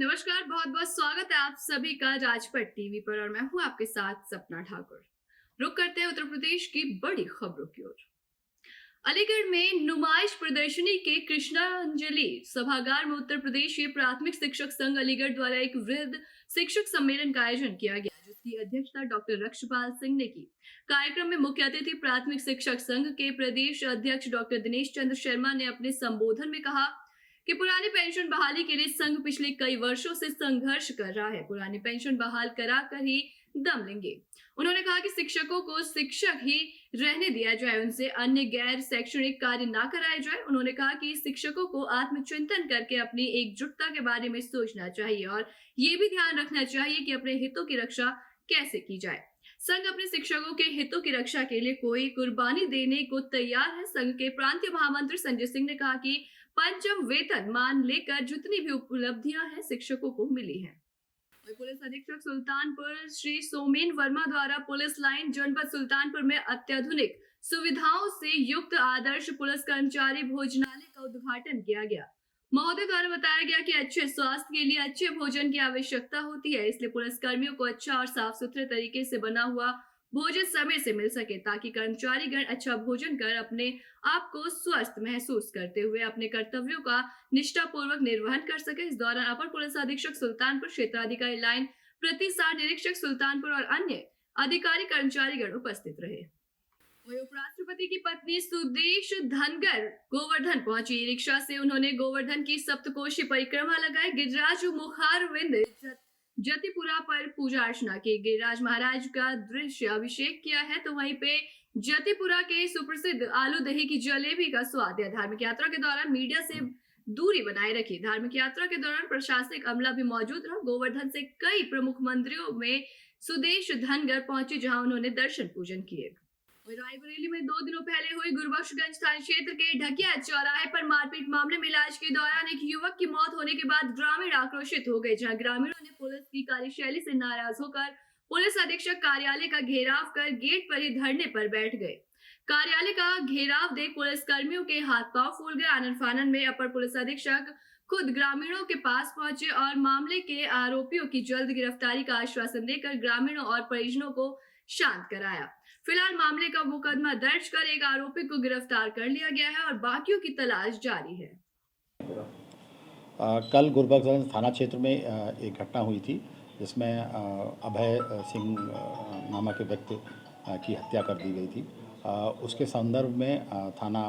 नमस्कार, बहुत बहुत स्वागत है आप सभी का राजपट टीवी पर और मैं हूं आपके साथ सपना ठाकुर। रुक करते हैं उत्तर प्रदेश की बड़ी खबरों की ओर। अलीगढ़ में नुमाइश प्रदर्शनी के कृष्णांजलि सभागार में उत्तर प्रदेशीय प्राथमिक शिक्षक संघ अलीगढ़ द्वारा एक वृहद शिक्षक सम्मेलन का आयोजन किया गया, जिसकी अध्यक्षता डॉक्टर रक्षपाल सिंह ने की। कार्यक्रम में मुख्य अतिथि प्राथमिक शिक्षक संघ के प्रदेश अध्यक्ष डॉक्टर दिनेश चंद्र शर्मा ने अपने संबोधन में कहा कि पुरानी पेंशन बहाली के लिए संघ पिछले कई वर्षों से संघर्ष कर रहा है। पुरानी पेंशन बहाल कराकर ही दम लेंगे। उन्होंने कहा कि शिक्षकों को शिक्षक ही रहने दिया जाए, उनसे अन्य गैर शैक्षणिक कार्य ना कराए जाए। उन्होंने कहा कि शिक्षकों को आत्मचिंतन करके अपनी एकजुटता के बारे में सोचना चाहिए और ये भी ध्यान रखना चाहिए कि अपने हितों की रक्षा कैसे की जाए। संघ अपने शिक्षकों के हितों की रक्षा के लिए कोई कुर्बानी देने को तैयार है। संघ के प्रांतीय महामंत्री संजय सिंह ने कहा कि पंचम वेतन मान लेकर जितनी भी उपलब्धियां हैं शिक्षकों को मिली हैं। पुलिस अधीक्षक सुल्तानपुर श्री सोमेन वर्मा द्वारा पुलिस लाइन जनपद सुल्तानपुर में अत्याधुनिक सुविधाओं से युक्त आदर्श पुलिस कर्मचारी भोजनालय का उद्घाटन किया गया। महोदय द्वारा बताया गया कि अच्छे स्वास्थ्य के लिए अच्छे भोजन की आवश्यकता होती है, इसलिए पुलिस कर्मियों को अच्छा और साफ सुथरे तरीके से बना हुआ भोजन समय से मिल सके, ताकि कर्मचारीगण अच्छा भोजन कर अपने आप को स्वस्थ महसूस करते हुए अपने कर्तव्यों का निष्ठापूर्वक निर्वहन कर सके। इस दौरान अपर पुलिस अधीक्षक सुल्तानपुर, क्षेत्राधिकारी लाइन प्रतिसार निरीक्षक सुल्तानपुर और अन्य अधिकारी कर्मचारीगण उपस्थित रहे। वही उपराष्ट्रपति की पत्नी सुदेश धनगर गोवर्धन पहुंची। रिक्शा से उन्होंने गोवर्धन की सप्तकोशी परिक्रमा लगाई। गिरिराज मुखारविंद जतिपुरा पर पूजा अर्चना की। गिरिराज महाराज का दृश्य अभिषेक किया है, तो वहीं पे जतिपुरा के सुप्रसिद्ध आलू दही की जलेबी का स्वाद है। धार्मिक यात्रा के दौरान मीडिया से दूरी बनाए रखी। धार्मिक यात्रा के दौरान प्रशासनिक अमला भी मौजूद रहा। गोवर्धन से कई प्रमुख मंदिरों में सुदेश धनगर पहुंचे, जहां उन्होंने दर्शन पूजन किए। रायबरेली में 2 दिनों पहले हुई गुरबख्शगंज थाना क्षेत्र के ढकिया चौराहे पर मारपीट मामले में इलाज के दौरान एक युवक की मौत होने के बाद ग्रामीण आक्रोशित हो गए, जहां ग्रामीणों ने पुलिस की कार्यशैली से नाराज होकर पुलिस अधीक्षक कार्यालय का घेराव कर गेट पर ही धरने पर बैठ गए। कार्यालय का घेराव देख पुलिस कर्मियों के हाथ पांव फूल गए। आनन फानन में अपर पुलिस अधीक्षक खुद ग्रामीणों के पास पहुंचे और मामले के आरोपियों की जल्द गिरफ्तारी का आश्वासन देकर ग्रामीणों और परिजनों को शांत कराया। फिलहाल मामले का मुकदमा दर्ज कर एक आरोपी को गिरफ्तार कर लिया गया है और बाकियों की तलाश जारी है। कल गुरबख्शगंज थाना क्षेत्र में एक घटना हुई थी, जिसमें अभय सिंह नामक के व्यक्ति की हत्या कर दी गई थी। उसके संदर्भ में थाना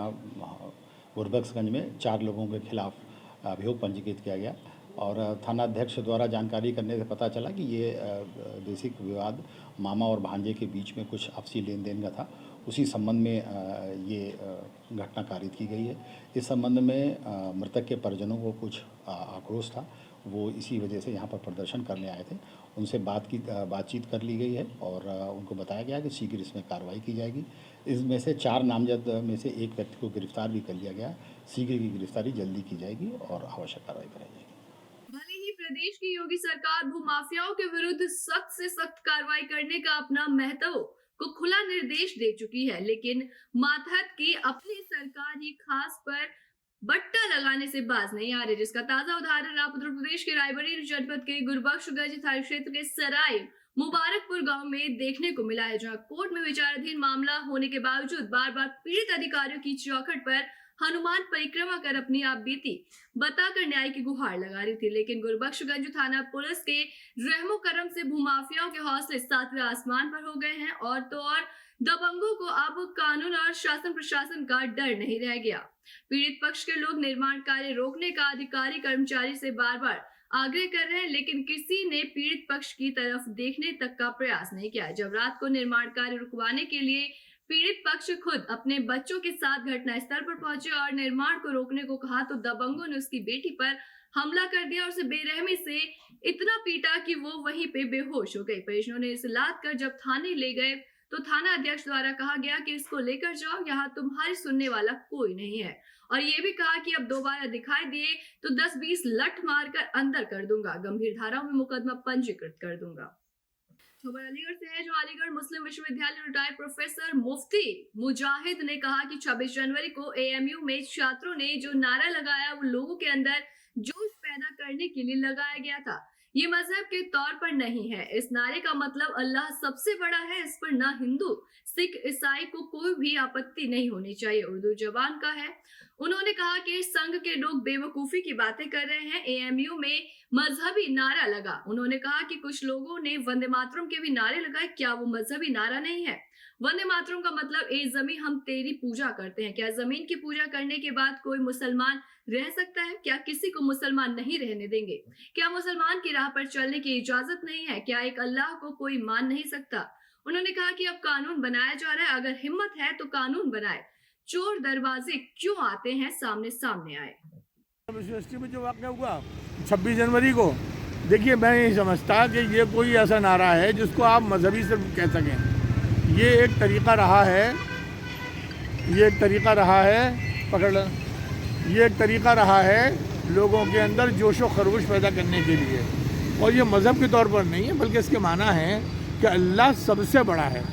गुरबख्शगंज में 4 लोगों के खिलाफ अभियोग पंजीकृत किया गया और थाना अध्यक्ष द्वारा जानकारी करने से पता चला कि ये बेसिक विवाद मामा और भांजे के बीच में कुछ आपसी लेन देन का था। उसी संबंध में ये घटना कारित की गई है। इस संबंध में मृतक के परिजनों को कुछ आक्रोश था, वो इसी वजह से यहाँ पर प्रदर्शन करने आए थे। उनसे बातचीत कर ली गई है और उनको बताया गया कि शीघ्र इसमें कार्रवाई की जाएगी। इसमें से 4 नामजद में से एक व्यक्ति को गिरफ्तार भी कर लिया गया। शीघ्र की गिरफ्तारी जल्दी की जाएगी और आवश्यक कार्रवाई कराई जाएगी। भले ही प्रदेश की योगी सरकार भूमाफियाओं के विरुद्ध सख्त से सख्त कार्रवाई करने का अपना महत्व को खुला निर्देश दे चुकी है, लेकिन मातहत की अपनी सरकार ही खास पर बट्टा लगाने से बाज नहीं आ रही, जिसका ताजा उदाहरण आप उत्तर प्रदेश के रायबरेली जनपद के गुरबख्शगंज थाना क्षेत्र के सराय मुबारकपुर गांव में देखने को मिला है, जहां कोर्ट में विचाराधीन मामला होने के बावजूद बार बार पीड़ित अधिकारियों की चौखट पर हनुमान परिक्रमा कर अपनी आप बीती बताकर न्याय की गुहार लगा रही थी। लेकिन गुरबख्शगंज थाना पुलिस के रहमो करम से भूमाफियाओं के हौसले 7वें आसमान पर हो गए हैं और तो और दबंगों को अब कानून और शासन प्रशासन का डर नहीं रह गया। पीड़ित पक्ष के लोग निर्माण कार्य रोकने का अधिकारी कर्मचारी से बार बार आग्रह कर रहे हैं, लेकिन किसी ने पीड़ित पक्ष की तरफ देखने तक का प्रयास नहीं किया। जब रात को निर्माण कार्य रुकवाने के लिए पीड़ित पक्ष खुद अपने बच्चों के साथ घटना स्थल पर पहुंचे और निर्माण को रोकने को कहा, तो दबंगों ने उसकी बेटी पर हमला कर दिया और उसे बेरहमी से इतना पीटा कि वो वहीं पे बेहोश हो गई। परिजनों ने इसे लाद कर जब थाने ले गए तो थाना अध्यक्ष द्वारा कहा गया कि इसको लेकर जाओ, यहाँ तुम्हारी सुनने वाला कोई नहीं है, और ये भी कहा कि अब दोबारा दिखाई दिए तो 10-20 लठ मारकर अंदर कर दूंगा, गंभीर धाराओं में मुकदमा पंजीकृत कर दूंगा। खबर अलीगढ़ से है, जो अलीगढ़ मुस्लिम विश्वविद्यालय रिटायर्ड प्रोफेसर मुफ्ती मुजाहिद ने कहा कि 26 जनवरी को एएमयू में छात्रों ने जो नारा लगाया वो लोगों के अंदर जोश पैदा करने के लिए लगाया गया था। ये मजहब के तौर पर नहीं है। इस नारे का मतलब अल्लाह सबसे बड़ा है। इस पर ना हिंदू, सिख, ईसाई को कोई भी आपत्ति नहीं होनी चाहिए। उर्दू जबान का है। उन्होंने कहा कि संघ के लोग बेवकूफी की बातें कर रहे हैं। एएमयू में मजहबी नारा लगा। उन्होंने कहा कि कुछ लोगों ने वंदे मातरम के भी नारे लगाए। क्या वो मजहबी नारा नहीं है? वंदे मातरम का मतलब ए जमीन हम तेरी पूजा करते हैं। क्या जमीन की पूजा करने के बाद कोई मुसलमान रह सकता है? क्या किसी को मुसलमान नहीं रहने देंगे? क्या मुसलमान की राह पर चलने की इजाजत नहीं है? क्या एक अल्लाह को कोई मान नहीं सकता? उन्होंने कहा कि अब कानून बनाया जा रहा है। अगर हिम्मत है तो कानून बनाए। चोर दरवाजे क्यों आते हैं? सामने सामने आए। यूनिवर्सिटी में जो वाक़या हुआ 26 जनवरी को, देखिए मैं नहीं समझता कि ये कोई ऐसा नारा है जिसको आप मजहबी सिर्फ कह सकें। ये एक तरीक़ा रहा है, पकड़ लो, ये एक तरीक़ा रहा है लोगों के अंदर जोश व खरोश पैदा करने के लिए। और ये मज़हब के तौर पर नहीं है, बल्कि इसके माना है कि अल्लाह सबसे बड़ा है।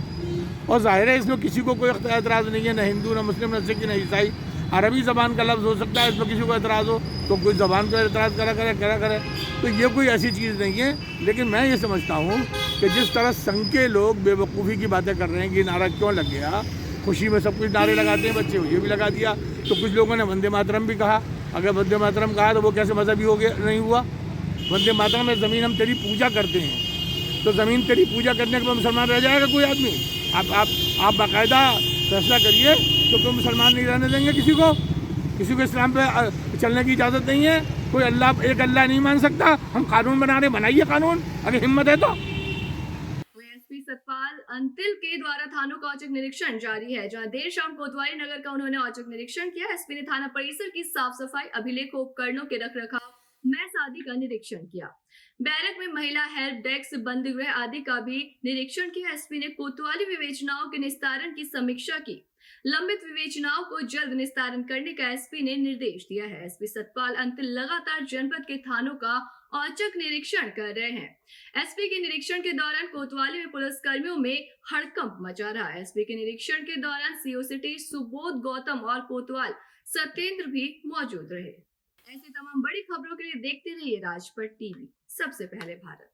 और ज़ाहिर है इसमें किसी को कोई एतराज़ नहीं है, न हिंदू, न मुस्लिम, न सिख, न ईसाई। अरबी ज़बान का लफ्ज़ हो सकता है, इसमें किसी को एतराज़ हो तो कोई ज़बान पर एतराज़ करा करे। तो ये कोई ऐसी चीज़ नहीं है। लेकिन मैं ये समझता हूँ कि जिस तरह संघ के लोग बेवकूफ़ी की बातें कर रहे हैं कि नारा क्यों लग गया, खुशी में सब कुछ नारे लगाते हैं बच्चे, ये भी लगा दिया। तो कुछ लोगों ने वंदे मातरम भी कहा। अगर वंदे मातरम कहा तो वो कैसे मजहबी हो गया? नहीं हुआ। वंदे मातरम में ज़मीन हम तेरी पूजा करते हैं, तो ज़मीन तेरी पूजा करने के बाद मुसलमान रह जाएगा कोई आदमी? आप बाकायदा फैसला करिए। तो कोई मुसलमान नहीं रहने देंगे किसी को इस्लाम पे चलने की इजाज़त नहीं है। कोई एक अल्लाह नहीं मान सकता। हम कानून बना रहे, बनाइए कानून अगर हिम्मत है तो। एसपी सतपाल अंतिल के द्वारा थानों का औचक निरीक्षण जारी है, जहां देर शाम कोतवाली नगर का उन्होंने औचक निरीक्षण किया। एसपी ने थाना परिसर की साफ सफाई, अभिलेख उपकरणों के रखरखाव, मैस आदि का निरीक्षण किया। बैरक में महिला हेल्प डेस्क, बंदी गृह आदि का भी निरीक्षण किया। एसपी ने कोतवाली विवेचनाओं के निस्तारण की समीक्षा की। लंबित विवेचनाओं को जल्द निस्तारण करने का एसपी ने निर्देश दिया है। एसपी सतपाल अंतिल लगातार जनपद के थानों का औचक निरीक्षण कर रहे हैं। एसपी के निरीक्षण के दौरान कोतवाली में पुलिसकर्मियों में हड़कंप मचा रहा। एसपी के निरीक्षण के दौरान सीओ सिटी सुबोध गौतम और कोतवाल सत्येंद्र भी मौजूद रहे। ऐसी तमाम बड़ी खबरों के लिए देखते रहिए राजपट टीवी, सबसे पहले भारत।